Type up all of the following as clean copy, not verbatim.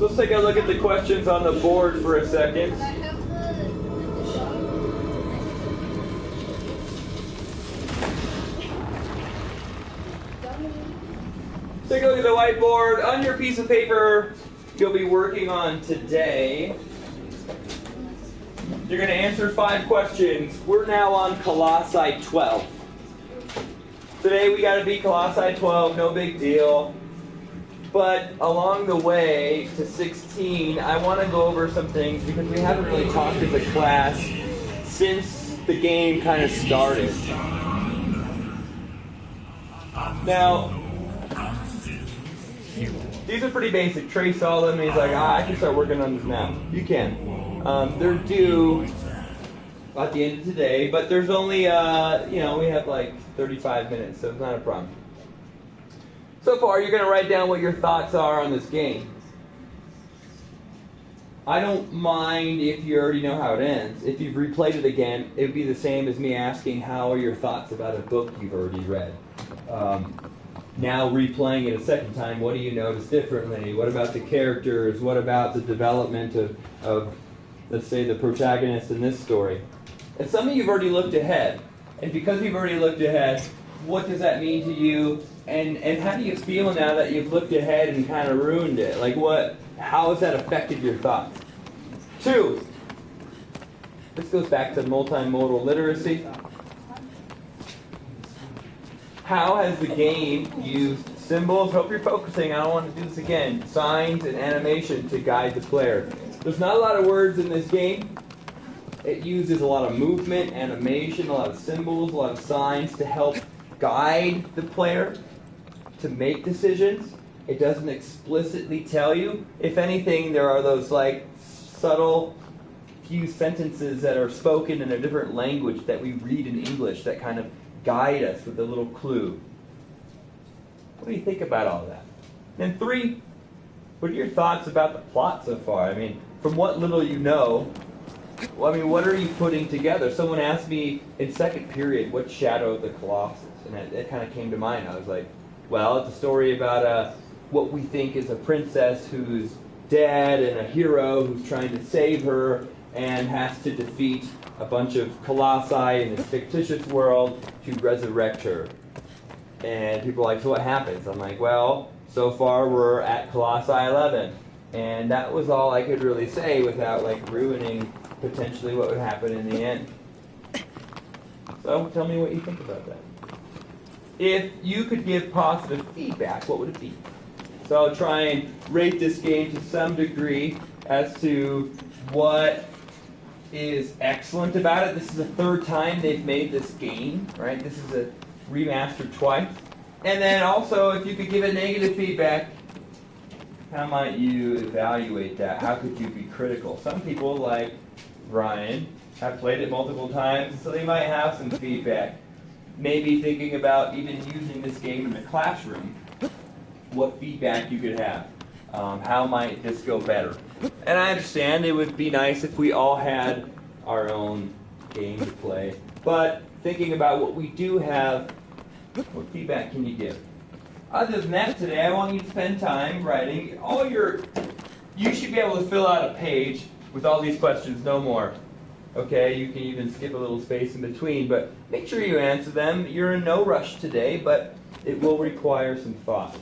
Let's take a look at the questions on the board for a second. Take a look at the whiteboard. On your piece of paper you'll be working on today, you're going to answer 5 questions. We're now on Colossi 12. Today we got to beat Colossi 12, no big deal. But along the way to 16, I want to go over some things because we haven't really talked as a class since the game kind of started. Now, these are pretty basic. Trey saw them and he's like, I can start working on this now. You can. They're due at the end of today, but there's only, we have like 35 minutes, so it's not a problem. So far, you're going to write down what your thoughts are on this game. I don't mind if you already know how it ends. If you've replayed it again, it would be the same as me asking how are your thoughts about a book you've already read. Now replaying it a second time, what do you notice differently? What about the characters? What about the development of let's say, the protagonist in this story? And some of you have already looked ahead. And because you've already looked ahead, what does that mean to you? And how do you feel now that you've looked ahead and kind of ruined it? Like how has that affected your thoughts? 2, this goes back to multimodal literacy. How has the game used symbols? Hope you're focusing. I don't want to do this again. Signs and animation to guide the player. There's not a lot of words in this game. It uses a lot of movement, animation, a lot of symbols, a lot of signs to help guide the player to make decisions. It doesn't explicitly tell you. If anything, there are those like subtle few sentences that are spoken in a different language that we read in English that kind of guide us with a little clue. What do you think about all that? And 3, what are your thoughts about the plot so far? I mean, from what little you know, what are you putting together? Someone asked me in second period, what's Shadow of the Colossus? And it kind of came to mind. I was like, well, it's a story about what we think is a princess who's dead and a hero who's trying to save her and has to defeat a bunch of colossi in this fictitious world to resurrect her. And people are like, so what happens? I'm like, well, so far we're at Colossi 11. And that was all I could really say without like ruining potentially what would happen in the end. So tell me what you think about that. If you could give positive feedback, what would it be? So I'll try and rate this game to some degree as to what is excellent about it. This is the 3rd time they've made this game, right? This is a remastered twice. And then also, if you could give it negative feedback, how might you evaluate that? How could you be critical? Some people, like Ryan, have played it multiple times, so they might have some feedback. Maybe thinking about even using this game in the classroom, what feedback you could have. How might this go better? And I understand it would be nice if we all had our own game to play. But thinking about what we do have, what feedback can you give? Other than that, today I want you to spend time writing you should be able to fill out a page with all these questions, no more. Okay, you can even skip a little space in between, but make sure you answer them. You're in no rush today, but it will require some thought.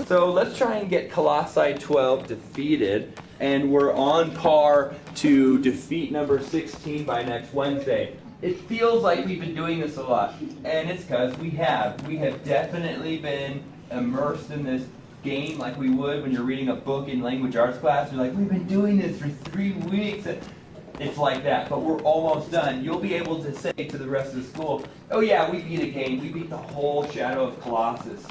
So let's try and get Colossi 12 defeated, and we're on par to defeat number 16 by next Wednesday. It feels like we've been doing this a lot, and it's because we have. We have definitely been immersed in this game like we would when you're reading a book in language arts class. You're like, we've been doing this for 3 weeks. It's like that, but we're almost done. You'll be able to say to the rest of the school, oh yeah, we beat a game. We beat the whole Shadow of Colossus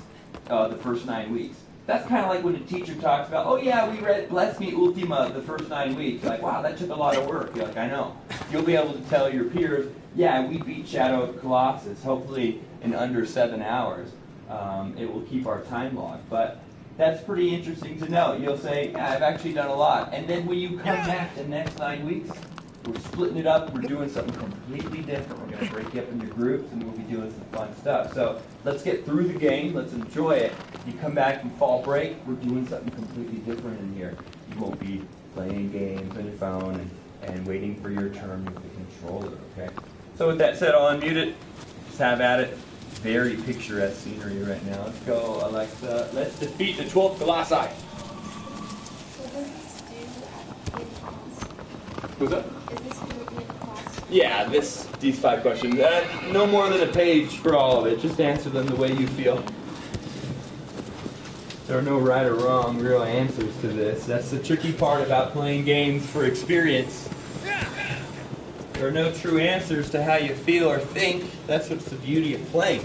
the first 9 weeks. That's kind of like when a teacher talks about, oh yeah, we read Bless Me Ultima the first 9 weeks. Like, wow, that took a lot of work. You're like, I know. You'll be able to tell your peers, yeah, we beat Shadow of Colossus, hopefully in under 7 hours. It will keep our time log. But that's pretty interesting to know. You'll say, yeah, I've actually done a lot. And then when you come back the next 9 weeks, we're splitting it up. We're doing something completely different. We're going to break you up into groups, and we'll be doing some fun stuff. So let's get through the game. Let's enjoy it. You come back and fall break, we're doing something completely different in here. You won't be playing games on your phone and waiting for your turn with the controller, okay? So with that said, I'll unmute it. Just have at it. Very picturesque scenery right now. Let's go, Alexa. Let's defeat the 12th Colossi. What's up? Yeah, these 5 questions. No more than a page for all of it. Just answer them the way you feel. There are no right or wrong real answers to this. That's the tricky part about playing games for experience. There are no true answers to how you feel or think. That's what's the beauty of playing.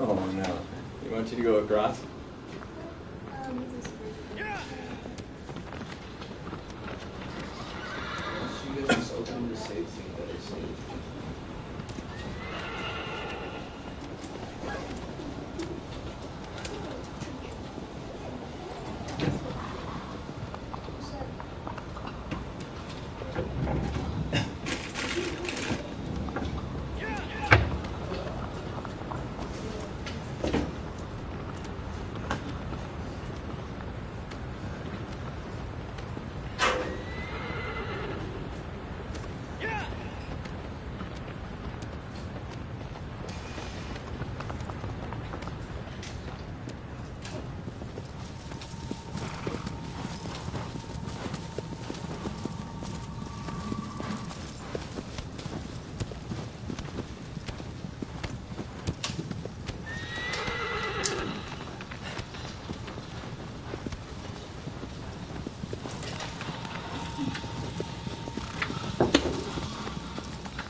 Oh no. You want you to go across? You guys just open the save thing that I saved.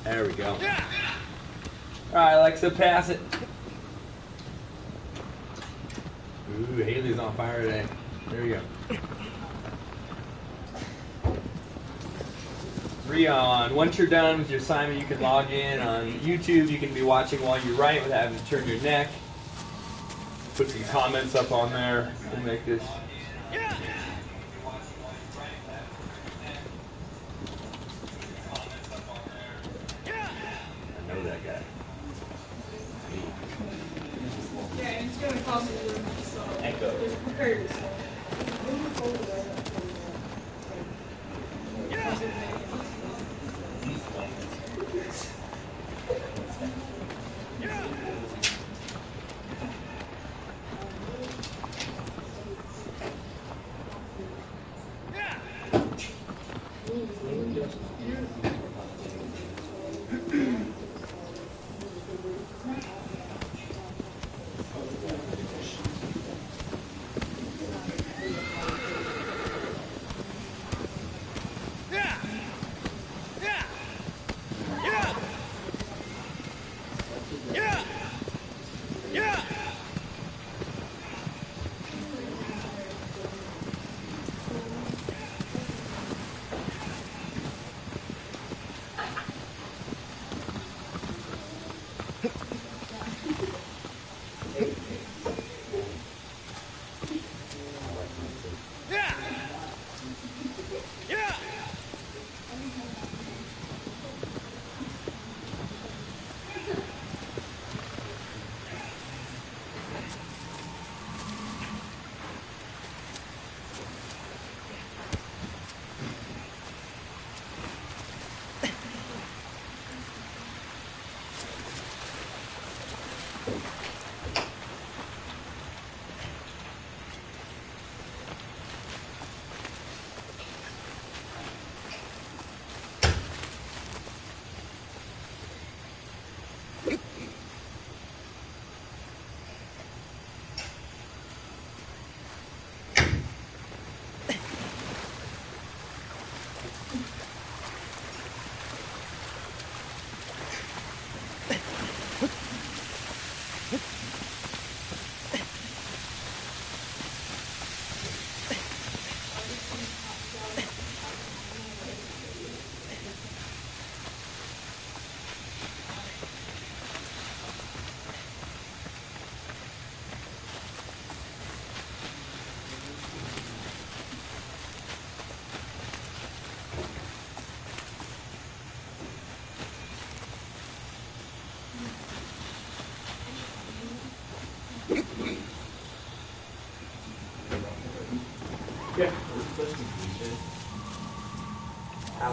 There we go. All right, Alexa, pass it. Ooh, Haley's on fire today. There you go. 3 on. Once you're done with your assignment, you can log in on YouTube. You can be watching while you write without having to turn your neck. Put some comments up on there. We'll make this. I know that guy. Yeah, and it's going to cost you, so Echo. just prepare yourself.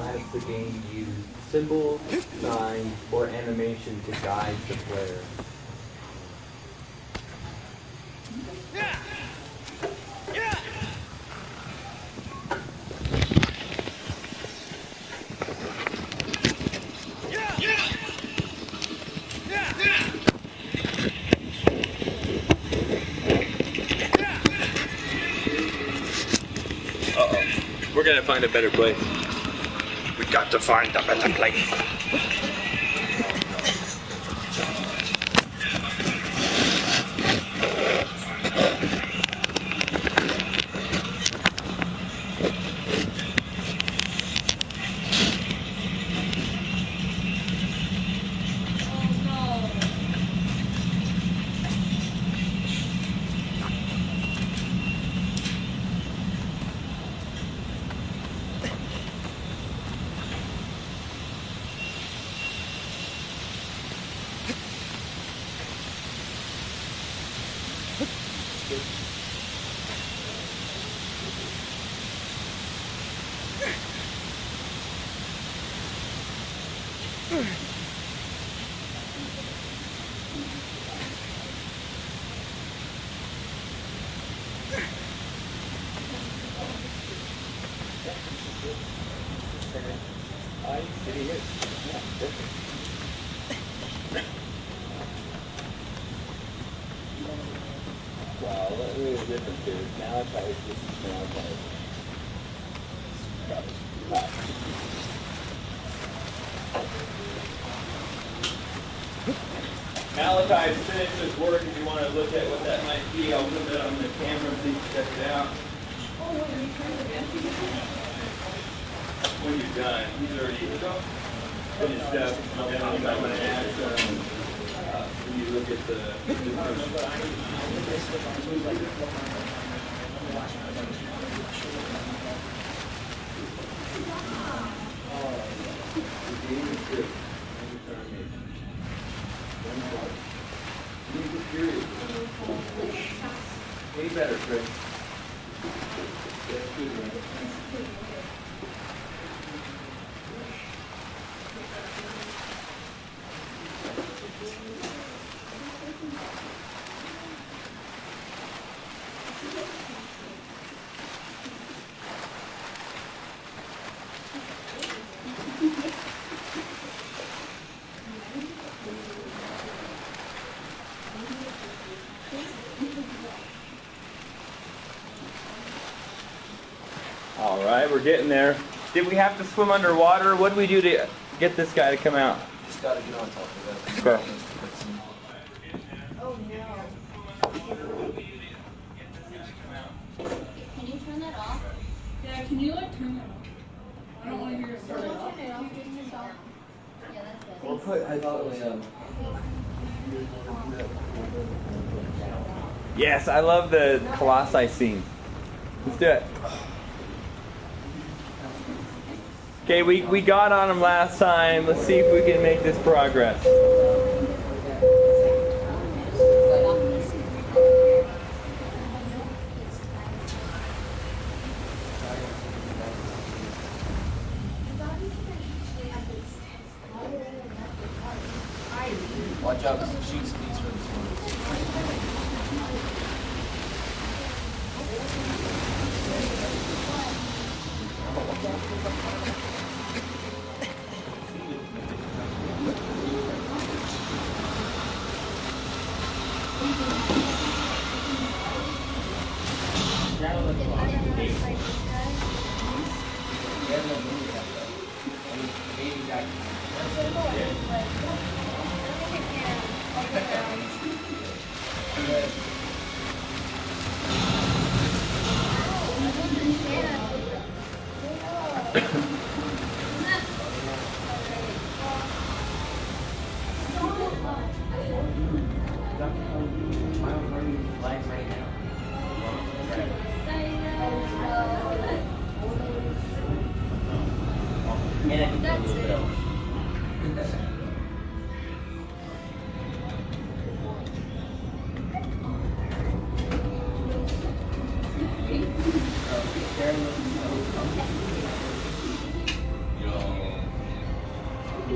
has the game used symbols, signs, or animation to guide the player? We're gonna find a better place. We got to find a better place. Wow, what really the difference is Malachi is just Malachi. Malachi's finished his work. If you want to look at what that might be, I'll put that on the camera so you can check it out. When you're done, he's already finished up. And I'm going to add when you look at the Way better, Chris. That's good, right? All right, we're getting there. Did we have to swim underwater? What did we do to get this guy to come out? Just gotta get on top of that. Okay. Oh no. Can you turn that off? Yeah, can you like turn that off? I don't want to hear it. Don't turn it off, just turn it off. Yeah, that's better. Or put, I thought we, Yes, I love the Colossus scene. Let's do it. Okay, we got on him last time. Let's see if we can make this progress. watch out, because the sheets these for the swimmers. Oh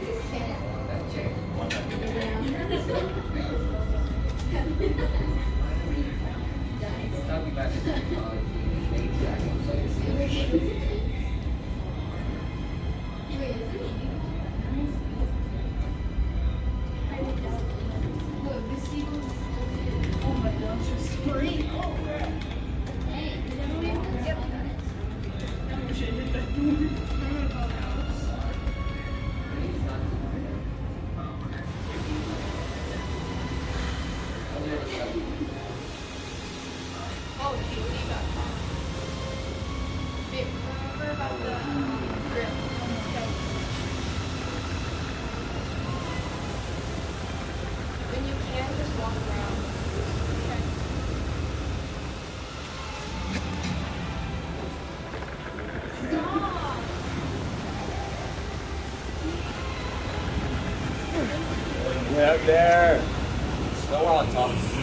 my gosh, it's story. Hey, did everyone get it? I wish I did that door. I'm gonna call Alex. Oh, shoot, what do you got? Babe, remember about the grill? When you can, just walk around. Get up there. Still on top of this.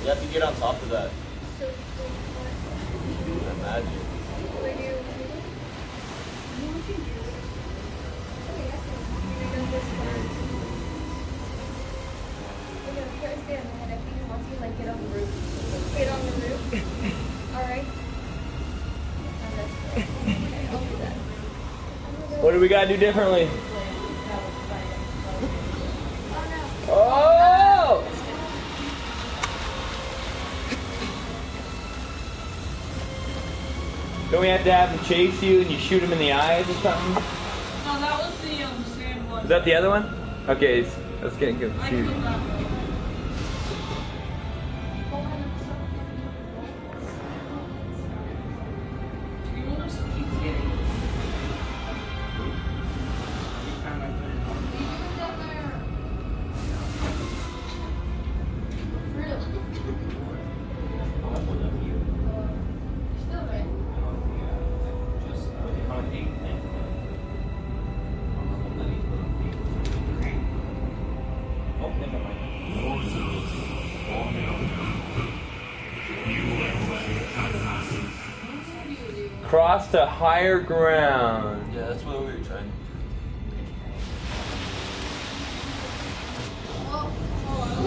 You have to get on top of that. Imagine. Get on the roof. Alright. I'll do that. What do we gotta do differently? Oh Oh! Don't we have to have him chase you and you shoot him in the eyes or something? No, that was the sand one. Is that the other one? Okay, let's get I killed confused. that one. You want us to keep getting Cross to higher ground. Yeah, that's what we were trying.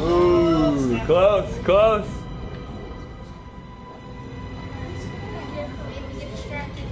Ooh, close, close. Get distracted.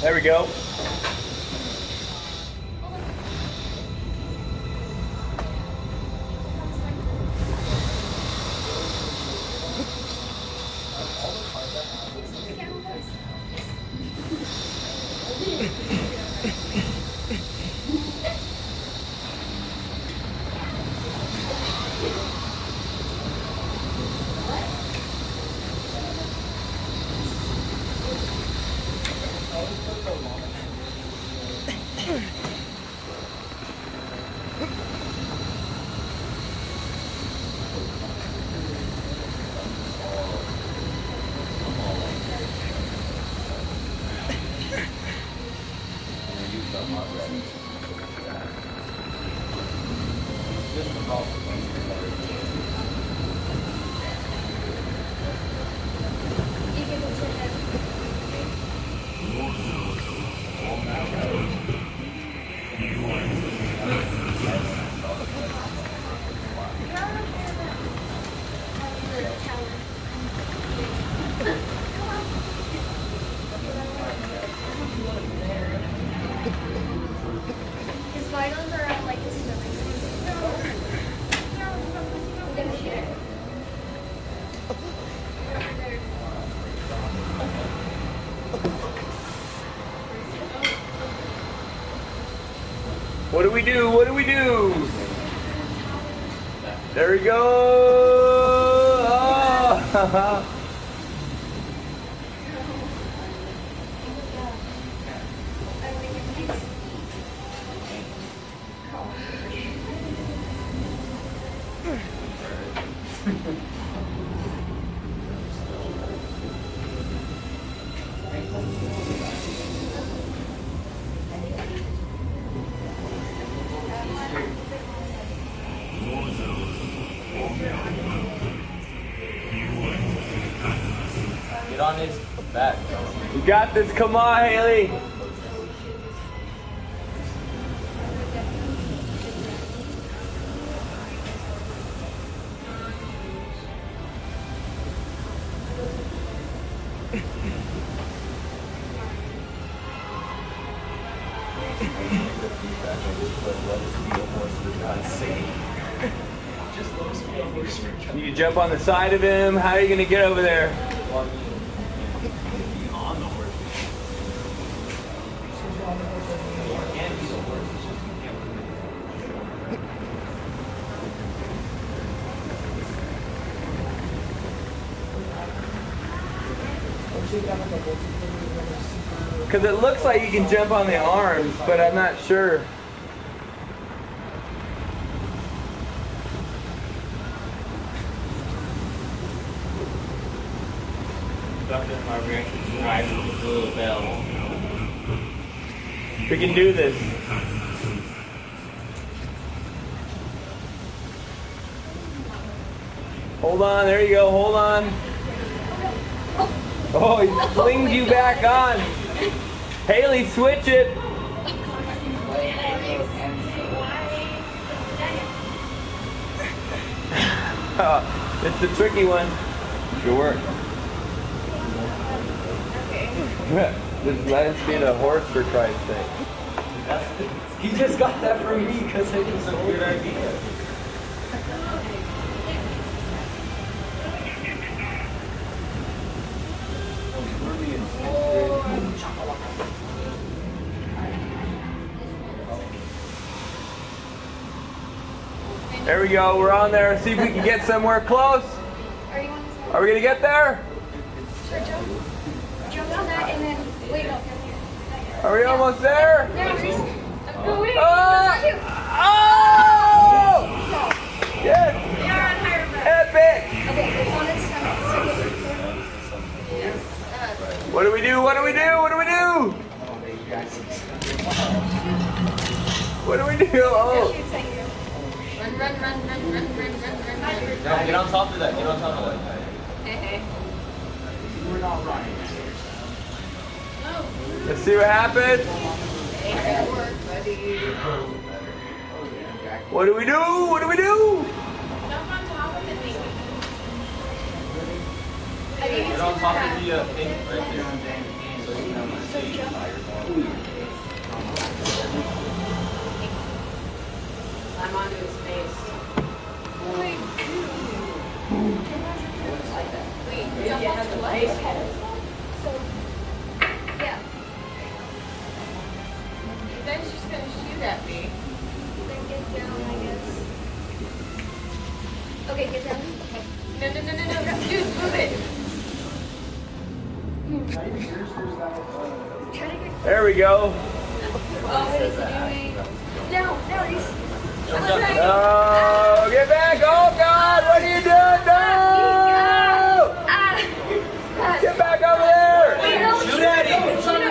There we go. His vitals are at like his stomach. What do we do? What do we do? There we go. Oh. Get on his back. You got this. Come on, Haley. You jump on the side of him. How are you going to get over there? Because it looks like you can jump on the arms, but I'm not sure. We can do this. Hold on, there you go, hold on. Oh, he flings you back on. Haley, switch it. It's the tricky one. Good work. Just let us be the horse for Christ's sake. He just got that from me because I think it's a weird idea. There we go, we're on there. See if we can get somewhere close. Are we gonna get there? Sure, jump on that and then wait up. Are we almost there? Oh! Oh! Yes! You're on higher ground. Epic! Okay, it's on its stomach. What do we do? What do we do? What do we do? What do we do? Oh! Run. No, get on top of that. Get on top of that. We're not running. Let's see what happens. What do we do? What do we do? Jump on top of it, maybe. Get on top of the thing right there. So you can see. I'm onto his face. Wait, jump off the face. Yeah. Then she's gonna shoot at me. Then get down, I guess. Okay, get down. No. Dude, move it. Try to get. There we go. Oh, what is he doing? No, he's. Oh, get back! Oh God, what are you doing? No! Get back over there! Shoot at him! Shoot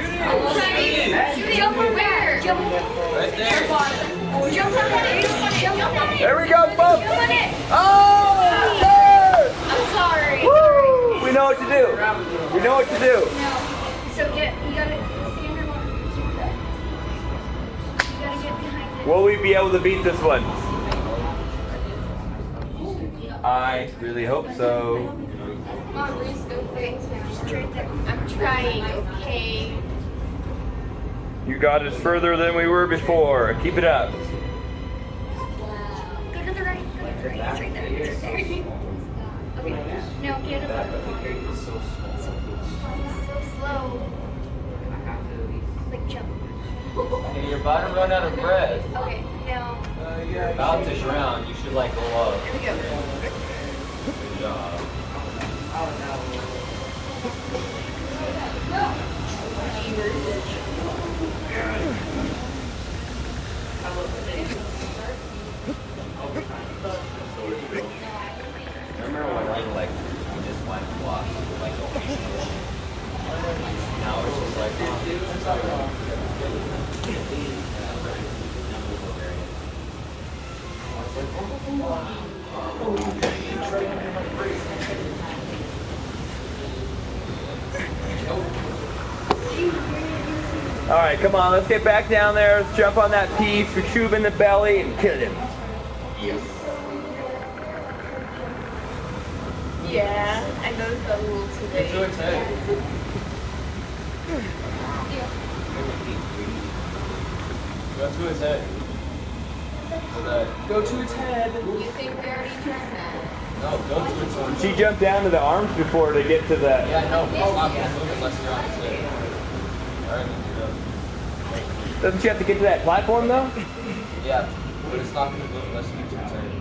it. Jump over there. Jump. Right there. Jump on it. Jump on it. There we go, folks! Jump on it. Oh, yes! I'm sorry. Woo! We know what to do. We know what to do. No. So you gotta stand your water. You gotta get behind Will we be able to beat this one? I really hope so. Mom, Reese, go quick. I'm trying, okay? You got us further than we were before. Keep it up. Go to the right. Go to the right. It's right there. It's right there. Okay. No, get it. So slow. Like jump. Hey, you're about to run out of breath. Okay, now. You're about to drown. You should like go up. Here we go. Good job. Remember when like we just went and watched like a now it's just like All right, come on, let's get back down there. Let's jump on that piece, shoot him in the belly, and kill him. Yeah, I noticed that a little today. Get to its head. Go to its head. Go to its head. You think we already tried that? No, go to its head. She jumped down to the arms before to get to the... Yeah, no, stop moving unless you're on its head. Alright, go. Doesn't she have to get to that platform, though? Yeah, but it's not going to move unless you get to its head.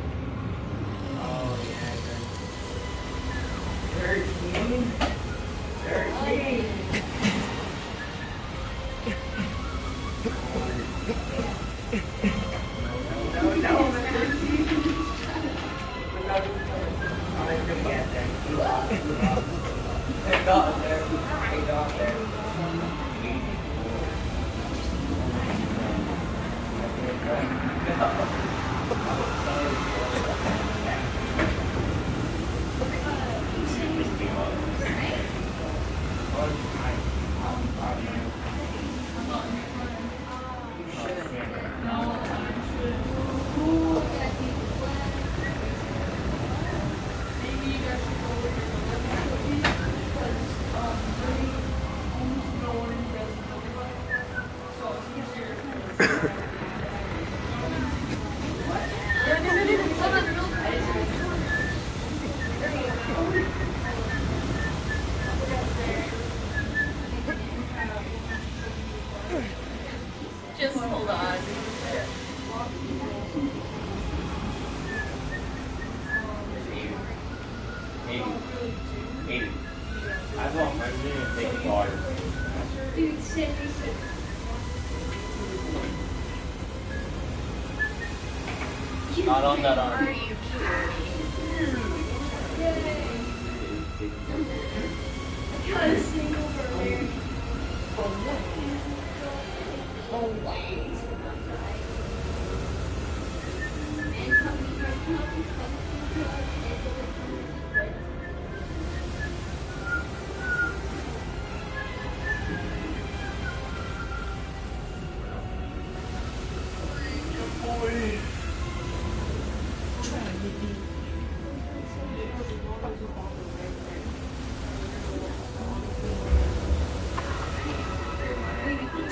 Just hold on. Dude, sit. Not on that arm. Are you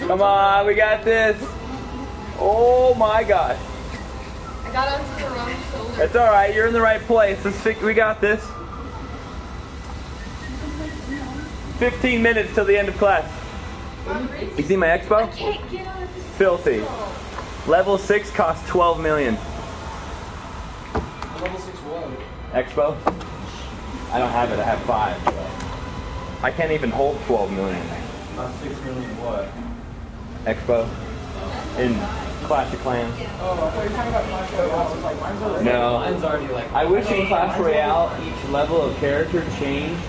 Come on, we got this. Oh my gosh. I got onto the wrong shoulder. It's all right. You're in the right place. We got this. 15 minutes till the end of class. You see my expo? Can't get on this. Filthy. Level 6 costs 12 million. Level 6 what? Expo? I don't have it. I have 5. So. I can't even hold 12 million. Not 6 million what? Expo in Clash of Clans. Oh, I thought you were talking about Clash Royale. I was like, mine's already. No. Mine's already like. I wish in Clash Royale each level of character changed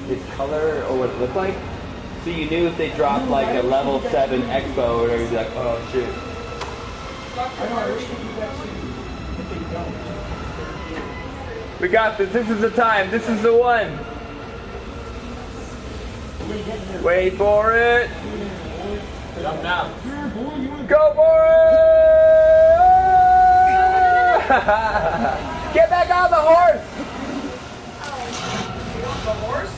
its color or what it looked like, so you knew if they dropped like a level 7 Expo or whatever, you'd be like, oh shoot. I know, I wish you could do that too. But they don't. We got this. This is the time. This is the one. Wait for it. Jump now. Go for it! Get back on the horse! The horse?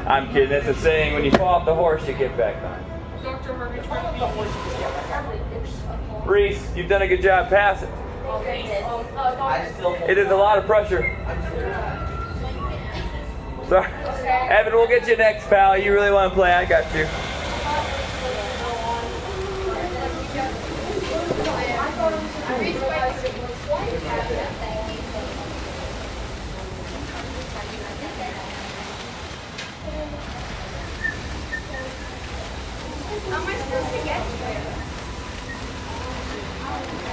I'm kidding. That's a saying. When you fall off the horse, you get back on. Dr. Harvey tried to be a horse. Reese, you've done a good job. Pass it. It is a lot of pressure. Sorry. Evan, we'll get you next, pal. You really want to play? I got you. How am I supposed to get there?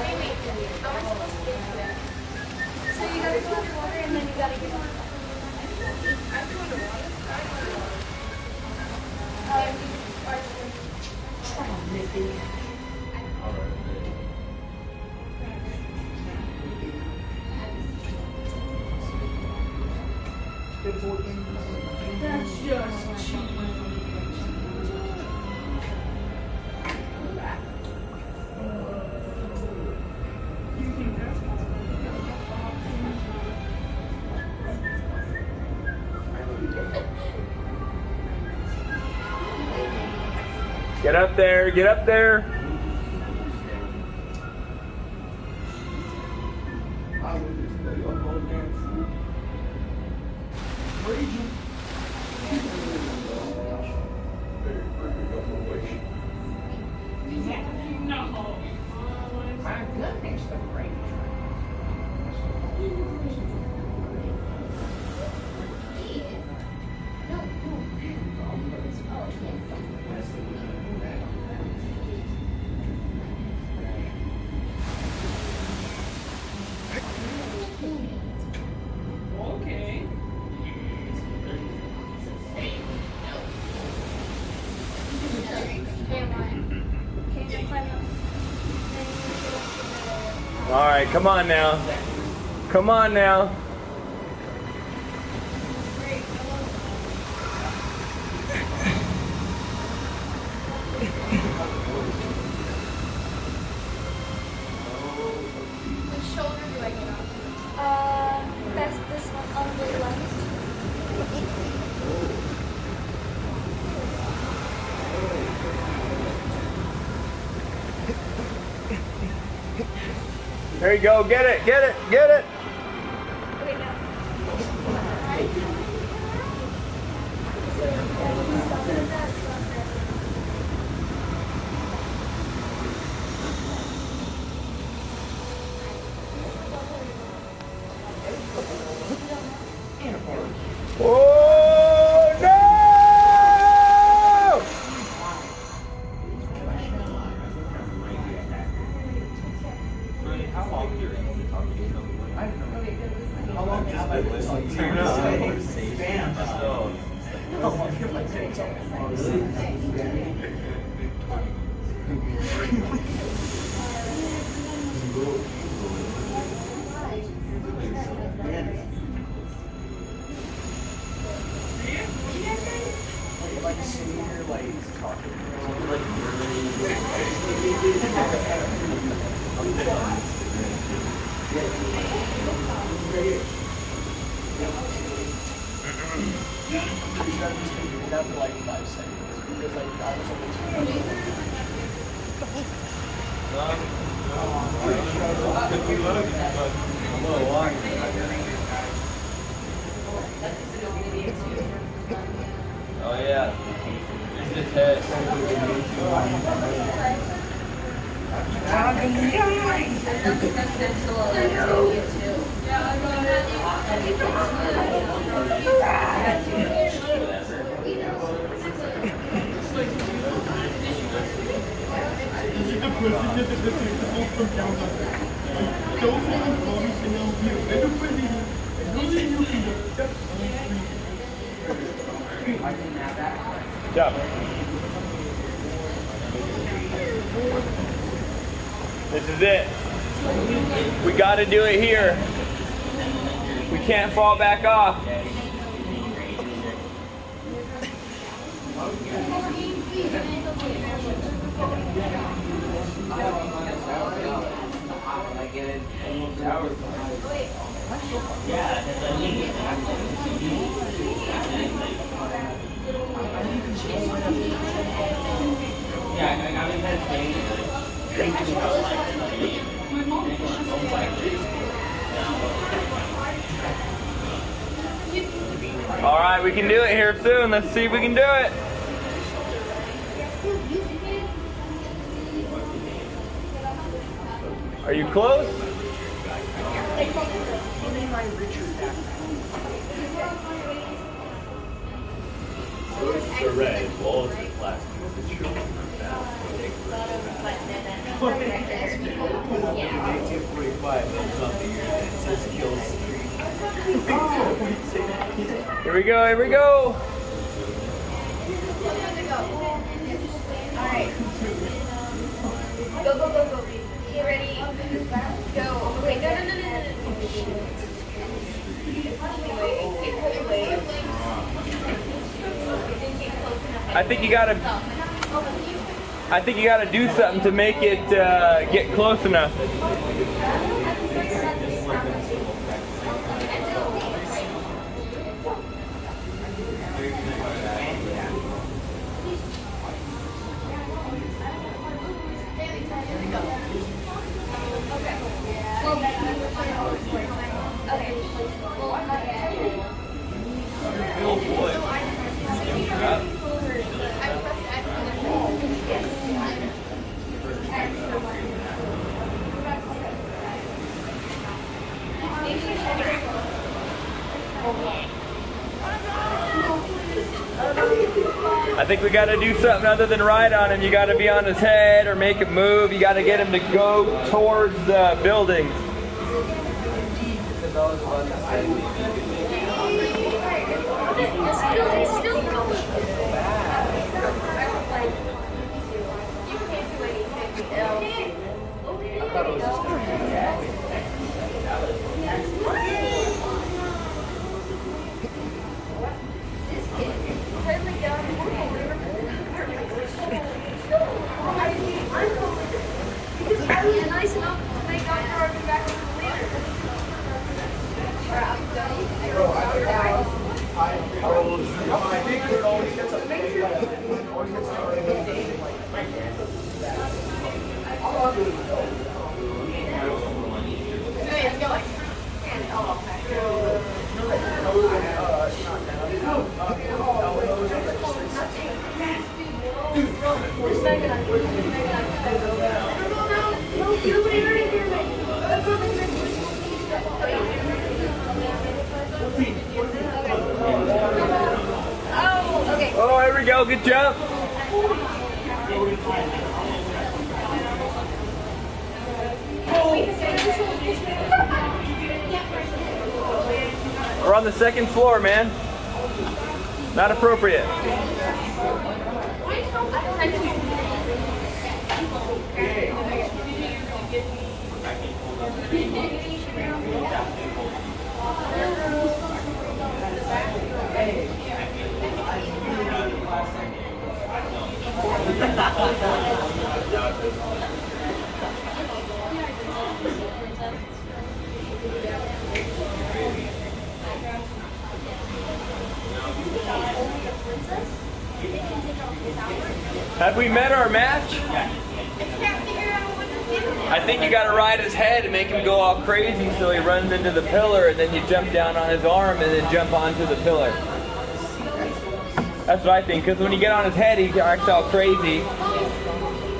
Wait. How am I supposed to get there? So you gotta go underwater and then you gotta get on. I'm doing underwater. That's just cheating. Get up there. Get up there. No. My goodness, the range. Okay. All right, come on now. Come on now. Which shoulder do I get on? That's this one on the left. There you go. Get it. Get it. Get it. Wait, no. Oh no! How long have I been listening to you? Like sitting here, like talking. That for like 5 seconds because like I was Oh yeah. It's his head. Yeah. This is it. We got to do it here. We can't fall back off. All right, we can do it here soon. Let's see if we can do it. Are you close? The red, walls are plastic. The children Here we go, here we go. Alright. Go, go, go, go. Get ready. Go. Wait, no. I think you gotta do something to make it get close enough. I think we got to do something other than ride on him. You got to be on his head or make him move. You got to get him to go towards the building. Oh, here we go. Good jump. We're on the second floor, man. Not appropriate. Have we met our match? I think you gotta ride his head and make him go all crazy so he runs into the pillar, and then you jump down on his arm and then jump onto the pillar. That's what I think, because when you get on his head he acts all crazy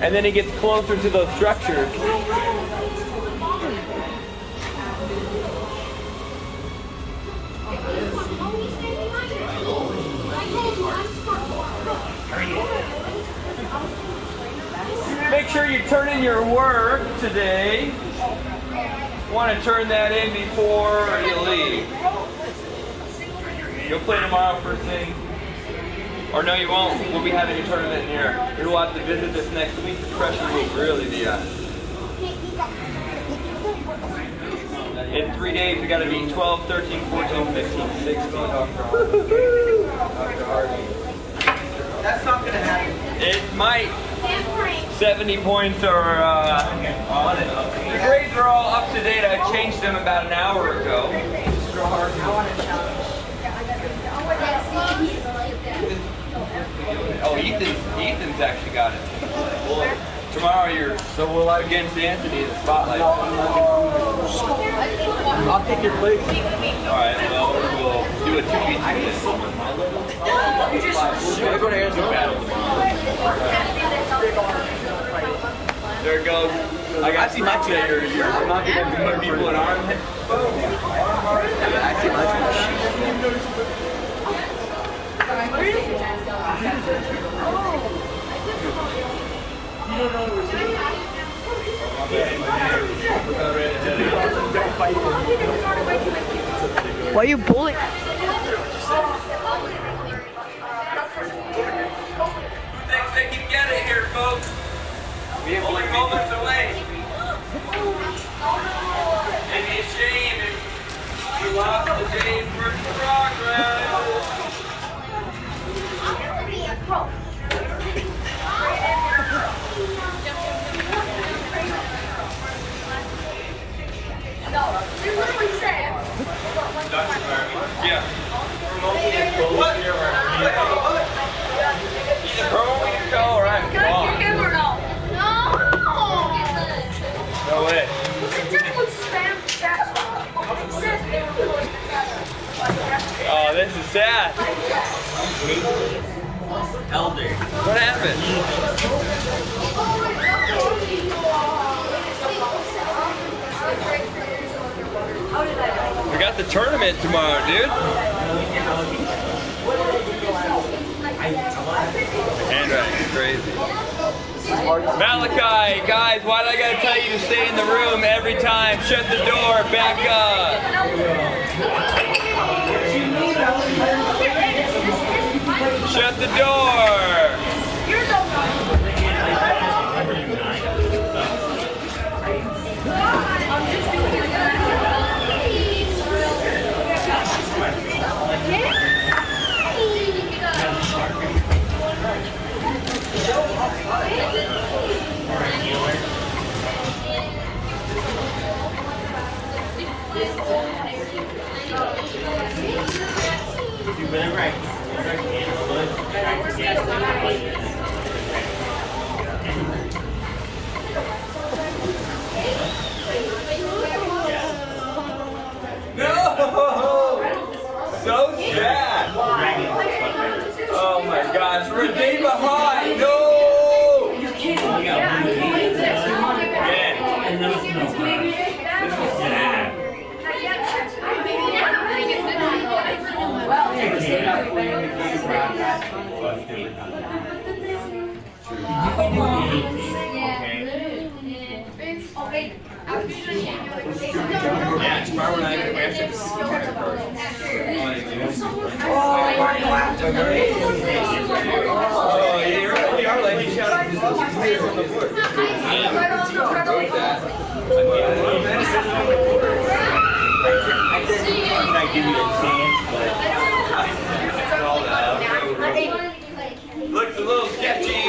and then he gets closer to those structures. Make sure you turn in your work today. Want to turn that in before you leave. You'll play tomorrow first thing. Or no, you won't. We'll be having a tournament here. You'll have to visit this next week. The pressure will really be on. In 3 days, we got to be 12, 13, 14, 15, 16. That's not going to happen. It might. 70 points are on it. The grades are all up to date. I changed them about an hour ago. Oh, Ethan's actually got it. Well, tomorrow so we'll against Anthony in the spotlight. I'll take your place. Alright, well, we'll do a 2v2. We're going to Arizona. There it goes. I see my two here. I'm not going to put people in arm. I see my Why are you bullying? Who thinks they can get it here, folks? Only moments away. It'd be a shame if we lost the day's work of progress. Yeah. What? Either promo we can go or I'm gone. No way. Oh, this is sad. Elder. What happened? We got the tournament tomorrow, dude. Handwriting's crazy. Malachi, guys, why do I gotta tell you to stay in the room every time? Shut the door, back up. Shut the door. No! So sad! Oh my gosh, Redeemer High! No! You're kidding. Yeah. Yeah, tomorrow night we have to oh, yeah, you really are like you shouted on the board. I give you a chance, but Looks a little sketchy.